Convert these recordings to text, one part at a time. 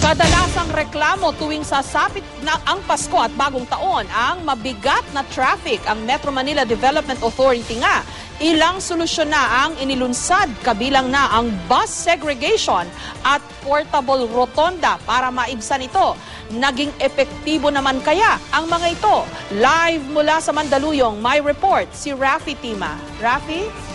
Kadalasang reklamo tuwing sasapit na ang Pasko at Bagong Taon ang mabigat na traffic. Ang Metro Manila Development Authority nga, ilang solusyon na ang inilunsad, kabilang na ang bus segregation at portable rotonda para maibsan ito. Naging epektibo naman kaya ang mga ito? Live mula sa Mandaluyong, may report si Rafi Tima. Rafi?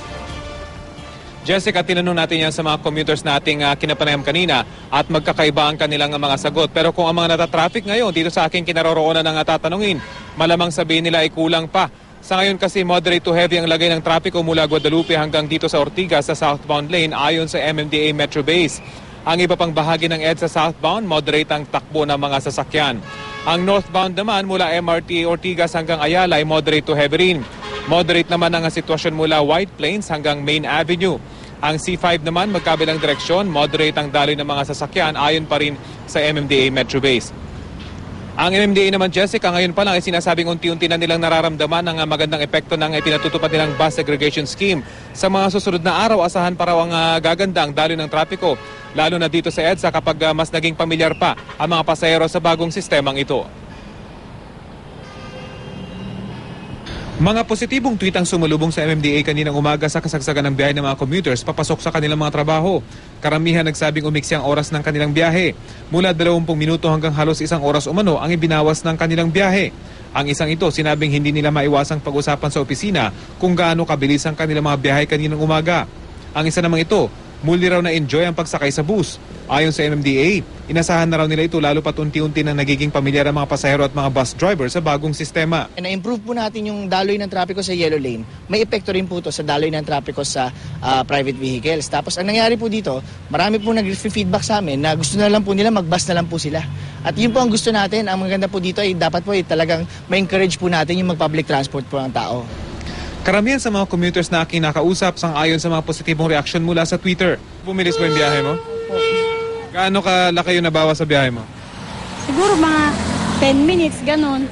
Jessica, tinanong natin yan sa mga commuters nating kinapanayam kanina at magkakaiba ang kanilang mga sagot. Pero kung ang mga natatraffic ngayon dito sa aking kinaroroonan ng tatanungin, malamang sabihin nila ay kulang pa. Sa ngayon kasi moderate to heavy ang lagay ng trapiko mula Guadalupe hanggang dito sa Ortigas sa southbound lane ayon sa MMDA Metro Base. Ang iba pang bahagi ng EDSA southbound, moderate ang takbo ng mga sasakyan. Ang northbound naman mula MRT Ortigas hanggang Ayala ay moderate to heavy rin. Moderate naman ang sitwasyon mula White Plains hanggang Main Avenue. Ang C5 naman magkabilang direksyon, moderate ang daloy ng mga sasakyan ayon pa rin sa MMDA Metro Base. Ang MMDA naman, Jessica, ngayon pa lang ay sinasabing unti-unti na nilang nararamdaman ang magandang epekto ng ipinatutupad nilang bus segregation scheme. Sa mga susunod na araw, asahan pa raw ang gaganda ang daloy ng trapiko, lalo na dito sa EDSA kapag mas naging pamilyar pa ang mga pasahero sa bagong sistemang ito. Mga positibong tweet ang sumalubong sa MMDA kaninang umaga sa kasagsagan ng biyahe ng mga commuters papasok sa kanilang mga trabaho. Karamihan nagsabing umiksi ang oras ng kanilang biyahe. Mula 20 minuto hanggang halos 1 oras umano ang ibinawas ng kanilang biyahe. Ang isang ito sinabing hindi nila maiwasang pag-usapan sa opisina kung gaano kabilis ang kanilang mga biyahe kaninang umaga. Ang isa namang ito, muli raw na enjoy ang pagsakay sa bus. Ayon sa MMDA, inasahan na raw nila ito lalo pat unti-unti na nagiging pamilyar ang mga pasahero at mga bus driver sa bagong sistema. Na-improve po natin yung daloy ng trapiko sa yellow lane. May epekto rin po ito sa daloy ng trapiko sa private vehicles. Tapos ang nangyari po dito, marami po nag-feedback sa amin na gusto na lang po nila, mag-bus na lang po sila. At yun po ang gusto natin. Ang maganda po dito ay dapat po talagang ma-encourage po natin yung mag-public transport po ng tao. Karamihan sa mga commuters na aking nakausap sang-ayon sa mga positibong reaksyon mula sa Twitter. Bumilis ba yung biyahe mo? Gaano kalaki yung nabawas sa biyahe mo? Siguro mga 10 minutes, ganun.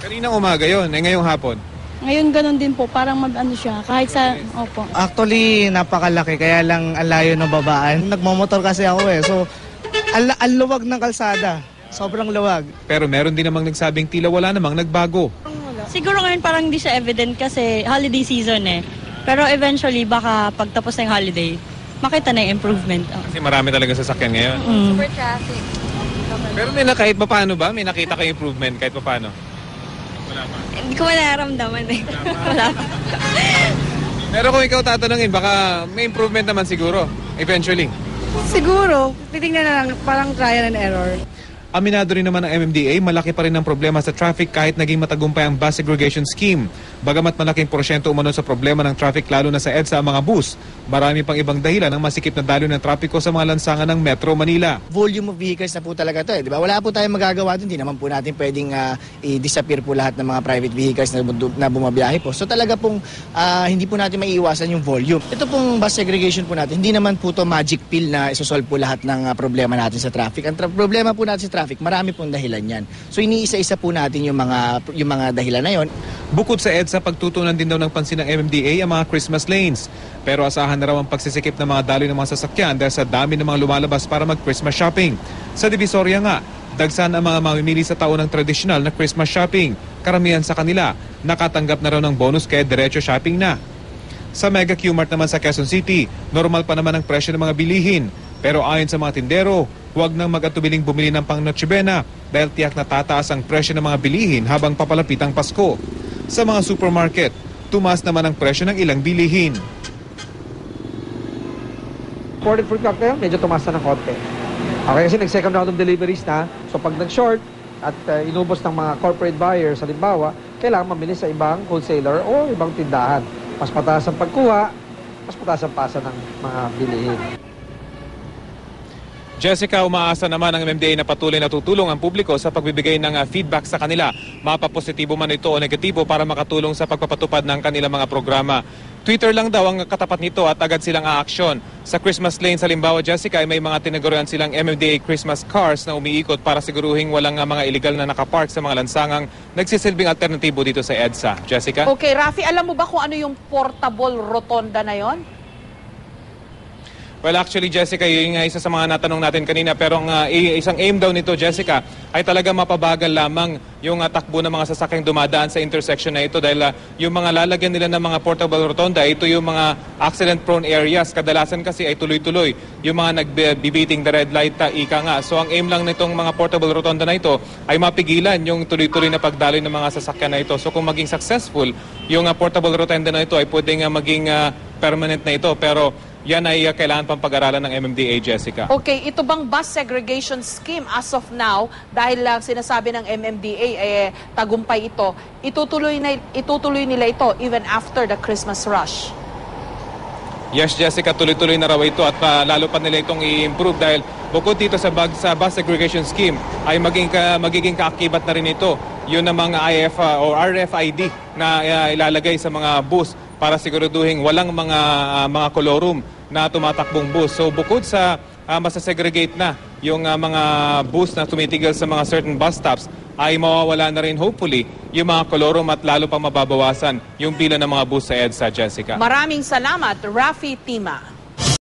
Kaninang umaga yon, ngayong hapon? Ngayon ganun din po, parang mag-ano siya, kahit sa, opo. Actually, napakalaki, kaya lang ang layo ng babaan. Nagmamotor kasi ako so ang luwag ng kalsada, sobrang luwag. Pero meron din namang nagsabing tila wala namang nagbago. Siguro ngayon parang hindi siya evident kasi holiday season Pero eventually, baka pagtapos ng holiday, makita na yung improvement. Kasi marami talaga sasakyan ngayon. Super traffic. Pero may kahit pa paano ba? May nakita kayo improvement kahit pa paano? Wala pa. Hindi ko nararamdaman Wala pa. Pero kung ikaw tatanungin, baka may improvement naman siguro, eventually. Siguro, titingnan na lang, parang trial and error. Aminado rin naman ng MMDA, malaki pa rin ang problema sa traffic kahit naging matagumpay ang bus segregation scheme. Bagamat malaking porsyento umano sa problema ng traffic lalo na sa EDSA ang mga bus, marami pang ibang dahilan ng masikip na daloy ng trapiko sa mga lansangan ng Metro Manila. Volume of vehicles na po talaga ito Di ba? Wala po tayong magagawa doon. Hindi naman po natin pwedeng i-disappear po lahat ng mga private vehicles na bumabiyahe po. So talaga pong hindi po natin maiiwasan yung volume. Ito pong bus segregation po natin, hindi naman po to magic pill na isosolve po lahat ng problema natin sa traffic. Ang problema po natin sa traffic, marami pong dahilan yan. So iniisa-isa po natin yung mga dahilan na yon. Bukod sa EDSA, pagtutunan din daw ng pansin ng MMDA ang mga Christmas lanes. Pero asahan na raw ang pagsisikip ng mga daloy ng mga sasakyan dahil sa dami ng mga lumalabas para mag-Christmas shopping. Sa Divisoria nga, dagsan ang mga mamimili sa taon ng tradisyonal na Christmas shopping. Karamihan sa kanila, nakatanggap na raw ng bonus kaya diretso shopping na. Sa Mega Q-Mart naman sa Quezon City, normal pa naman ang presyo ng mga bilihin. Pero ayon sa mga tindero, huwag nang mag-atubiling bumili ng pang Noche Buena dahil tiyak na tataas ang presyo ng mga bilihin habang papalapit ang Pasko. Sa mga supermarket, tumaas naman ang presyo ng ilang bilihin. Imported fruit cocktail, medyo tumaas na ng konti. Okay, kasi nag-second round of deliveries na. So pag nag-short at inubos ng mga corporate buyers, halimbawa, kailangan mamili sa ibang wholesaler o ibang tindahan. Mas mataas ang pagkuha, mas mataas ang pasa ng mga bilihin. Jessica, umaasa naman ang MMDA na patuloy na tutulong ang publiko sa pagbibigay ng feedback sa kanila. Mapapositibo man ito o negatibo para makatulong sa pagpapatupad ng kanilang mga programa. Twitter lang daw ang katapat nito at agad silang aaksyon. Sa Christmas lane sa Limbawa, Jessica, ay may mga tinagurian silang MMDA Christmas cars na umiikot para siguruhing walang mga illegal na nakapark sa mga lansangang nagsisilbing alternatibo dito sa EDSA. Jessica? Okay, Rafi, alam mo ba kung ano yung portable rotonda na yon? Well, actually, Jessica, yun nga isa sa mga natanong natin kanina. Pero ang isang aim daw nito, Jessica, ay talaga mapabagal lamang yung takbo ng mga sasakyang dumadaan sa intersection na ito dahil yung mga lalagyan nila ng mga portable rotonda, ito yung mga accident-prone areas. Kadalasan kasi ay tuloy-tuloy yung mga nagbibiting the red light, ika nga. So ang aim lang nitong mga portable rotonda na ito ay mapigilan yung tuloy-tuloy na pagdaloy ng mga sasakyan na ito. So kung maging successful, yung portable rotonda na ito ay pwedeng maging permanent na ito. Pero yan ay kailangan pang pag-aralan ng MMDA, Jessica. Okay, ito bang bus segregation scheme as of now, dahil sinasabi ng MMDA, tagumpay ito, itutuloy nila ito even after the Christmas rush? Yes, Jessica, tuloy-tuloy na raw ito at lalo pa nila itong i-improve dahil bukod dito sa bus segregation scheme ay magiging kaakibat na rin ito yun ng mga o RFID na ilalagay sa mga bus para siguraduhin walang mga colorum na tumatakbong bus. So bukod sa masasegregate na yung mga bus na tumitigil sa mga certain bus stops, ay mawawala na rin hopefully yung mga colorum at lalo pang mababawasan yung bilang ng mga bus sa EDSA, Jessica. Maraming salamat, Rafi Tima.